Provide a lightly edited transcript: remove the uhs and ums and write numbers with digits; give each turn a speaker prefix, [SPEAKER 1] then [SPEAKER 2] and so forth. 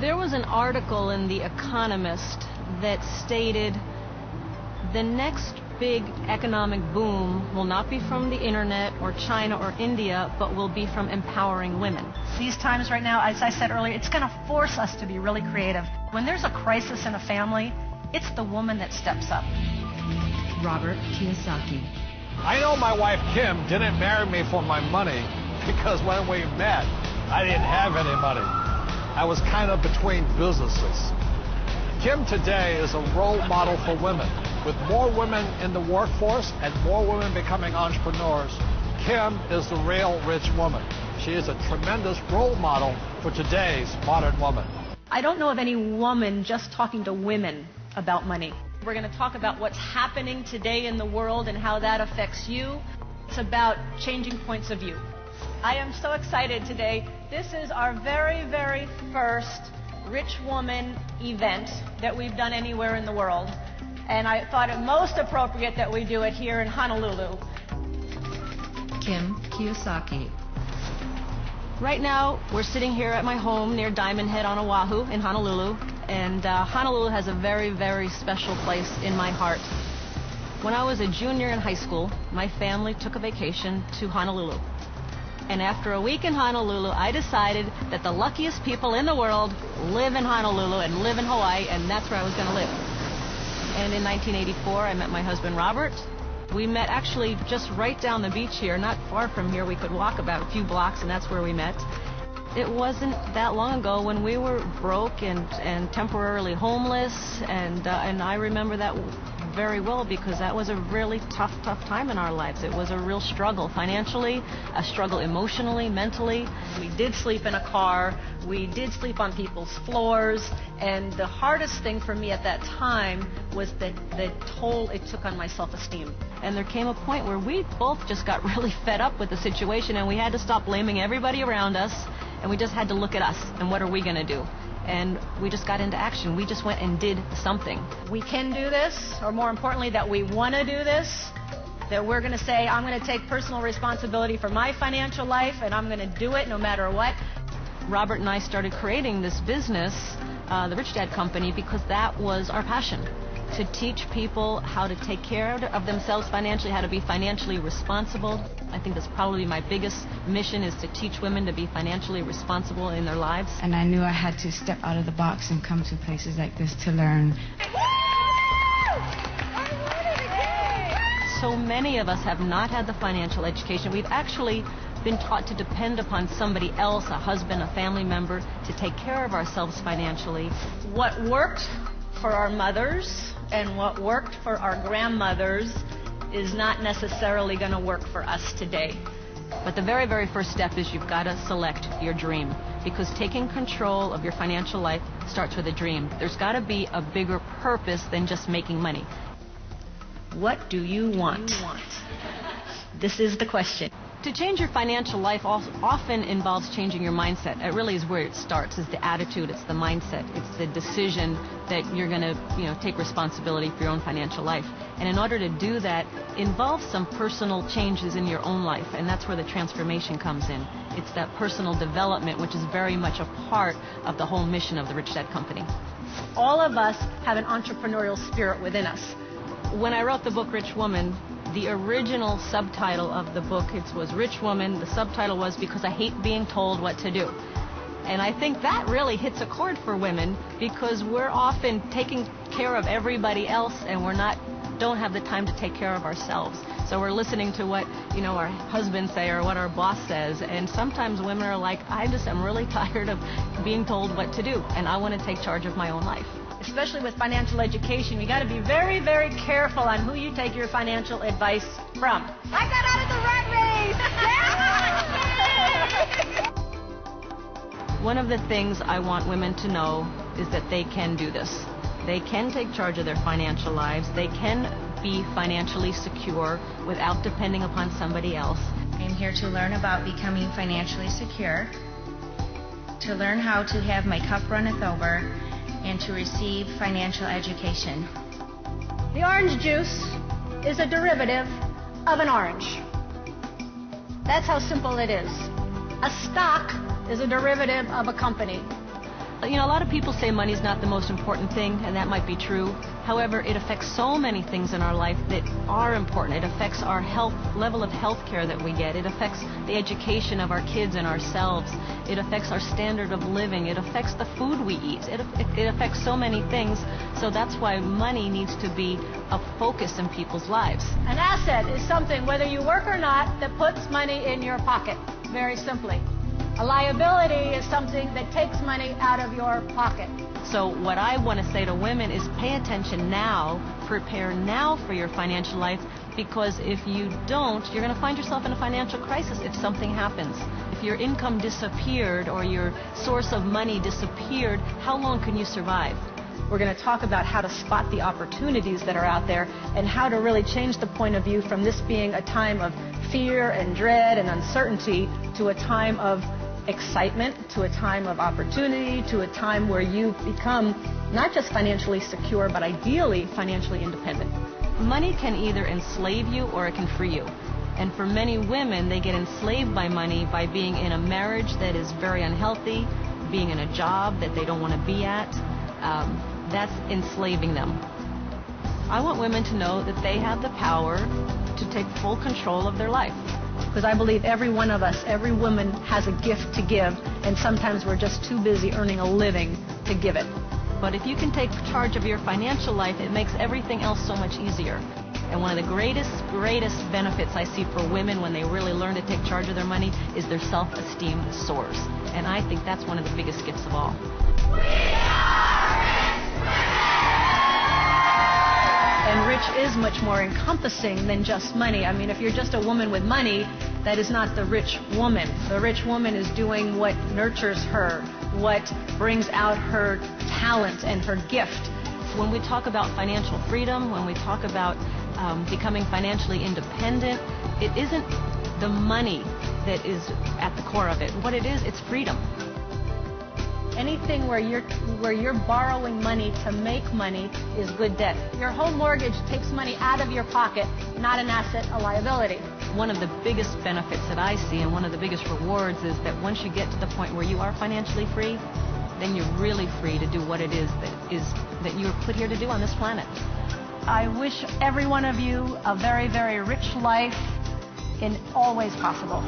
[SPEAKER 1] There was an article in The Economist that stated the next big economic boom will not be from the internet or China or India, but will be from empowering women.
[SPEAKER 2] These times right now, as I said earlier, it's going to force us to be really creative. When there's a crisis in a family, it's the woman that steps up.
[SPEAKER 3] Robert Kiyosaki.
[SPEAKER 4] I know my wife Kim didn't marry me for my money, because when we met, I didn't have any money. I was kind of between businesses. Kim today is a role model for women. With more women in the workforce and more women becoming entrepreneurs, Kim is the real rich woman. She is a tremendous role model for today's modern woman.
[SPEAKER 2] I don't know of any woman just talking to women about money. We're going to talk about what's happening today in the world and how that affects you. It's about changing points of view. I am so excited today. This is our very, very first Rich Woman event that we've done anywhere in the world. And I thought it most appropriate that we do it here in Honolulu.
[SPEAKER 3] Kim Kiyosaki.
[SPEAKER 1] Right now, we're sitting here at my home near Diamond Head on Oahu in Honolulu. And Honolulu has a very, very special place in my heart. When I was a junior in high school, my family took a vacation to Honolulu. And after a week in Honolulu, I decided that the luckiest people in the world live in Honolulu and live in Hawaii, and that's where I was going to live. And in 1984, I met my husband, Robert. We met actually just right down the beach here, not far from here. We could walk about a few blocks, and that's where we met. It wasn't that long ago when we were broke and temporarily homeless, and I remember that very well because that was a really tough time in our lives. It was a real struggle financially, a struggle emotionally, mentally.
[SPEAKER 2] We did sleep in a car. We did sleep on people's floors. And the hardest thing for me at that time was the toll it took on my self-esteem.
[SPEAKER 1] And there came a point where we both just got really fed up with the situation, and we had to stop blaming everybody around us, and we just had to look at us and what are we going to do? And we just got into action. We just went and did something.
[SPEAKER 2] We can do this, or more importantly, that we want to do this, that we're going to say, I'm going to take personal responsibility for my financial life, and I'm going to do it no matter what.
[SPEAKER 1] Robert and I started creating this business, the Rich Dad Company, because that was our passion. To teach people how to take care of themselves financially, how to be financially responsible. I think that's probably my biggest mission, is to teach women to be financially responsible in their lives.
[SPEAKER 5] And I knew I had to step out of the box and come to places like this to learn.
[SPEAKER 1] So many of us have not had the financial education. We've actually been taught to depend upon somebody else, a husband, a family member, to take care of ourselves financially.
[SPEAKER 2] What worked for our mothers and what worked for our grandmothers is not necessarily going to work for us today.
[SPEAKER 1] But the very, very first step is you've got to select your dream, because taking control of your financial life starts with a dream. There's got to be a bigger purpose than just making money.
[SPEAKER 2] What do you want? This is the question.
[SPEAKER 1] To change your financial life often involves changing your mindset. It really is where it starts, is the attitude, it's the mindset, it's the decision that you're going to, take responsibility for your own financial life. And in order to do that, involves some personal changes in your own life, and that's where the transformation comes in. It's that personal development, which is very much a part of the whole mission of the Rich Dad Company.
[SPEAKER 2] All of us have an entrepreneurial spirit within us.
[SPEAKER 1] When I wrote the book Rich Woman, the original subtitle of the book, it was Rich Woman. The subtitle was Because I Hate Being Told What to Do. And I think that really hits a chord for women, because we're often taking care of everybody else and don't have the time to take care of ourselves. So we're listening to what, our husbands say or what our boss says. And sometimes women are like, I'm really tired of being told what to do, and I want to take charge of my own life.
[SPEAKER 2] Especially with financial education, you got to be very, very careful on who you take your financial advice from. I got out of the rat race!
[SPEAKER 1] One of the things I want women to know is that they can do this. They can take charge of their financial lives. They can be financially secure without depending upon somebody else.
[SPEAKER 5] I'm here to learn about becoming financially secure, to learn how to have my cup runneth over, and to receive financial education.
[SPEAKER 2] The orange juice is a derivative of an orange. That's how simple it is. A stock is a derivative of a company.
[SPEAKER 1] You know, a lot of people say money's not the most important thing, and that might be true. However, it affects so many things in our life that are important. It affects our health, level of health care that we get. It affects the education of our kids and ourselves. It affects our standard of living. It affects the food we eat. It affects so many things. So that's why money needs to be a focus in people's lives.
[SPEAKER 2] An asset is something, whether you work or not, that puts money in your pocket, very simply. A liability is something that takes money out of your pocket.
[SPEAKER 1] So what I want to say to women is pay attention now, prepare now for your financial life, because if you don't, you're going to find yourself in a financial crisis if something happens. If your income disappeared or your source of money disappeared, how long can you survive?
[SPEAKER 2] We're going to talk about how to spot the opportunities that are out there and how to really change the point of view from this being a time of fear and dread and uncertainty to a time of excitement, to a time of opportunity, to a time where you become not just financially secure, but ideally financially independent.
[SPEAKER 1] Money can either enslave you or it can free you. And for many women, they get enslaved by money by being in a marriage that is very unhealthy, being in a job that they don't want to be at. That's enslaving them. I want women to know that they have the power to take full control of their life.
[SPEAKER 2] Because I believe every one of us, every woman has a gift to give, and sometimes we're just too busy earning a living to give it.
[SPEAKER 1] But if you can take charge of your financial life, it makes everything else so much easier. And one of the greatest benefits I see for women when they really learn to take charge of their money is their self-esteem soars. And I think that's one of the biggest gifts of all.
[SPEAKER 2] And rich is much more encompassing than just money. I mean, if you're just a woman with money, that is not the rich woman. The rich woman is doing what nurtures her, what brings out her talent and her gift.
[SPEAKER 1] When we talk about financial freedom, when we talk about becoming financially independent, it isn't the money that is at the core of it. What it is, it's freedom.
[SPEAKER 2] Anything where you're borrowing money to make money is good debt. Your home mortgage takes money out of your pocket, not an asset, a liability.
[SPEAKER 1] One of the biggest benefits that I see and one of the biggest rewards is that once you get to the point where you are financially free, then you're really free to do what it is that you were put here to do on this planet.
[SPEAKER 2] I wish every one of you a very, very rich life in all ways possible.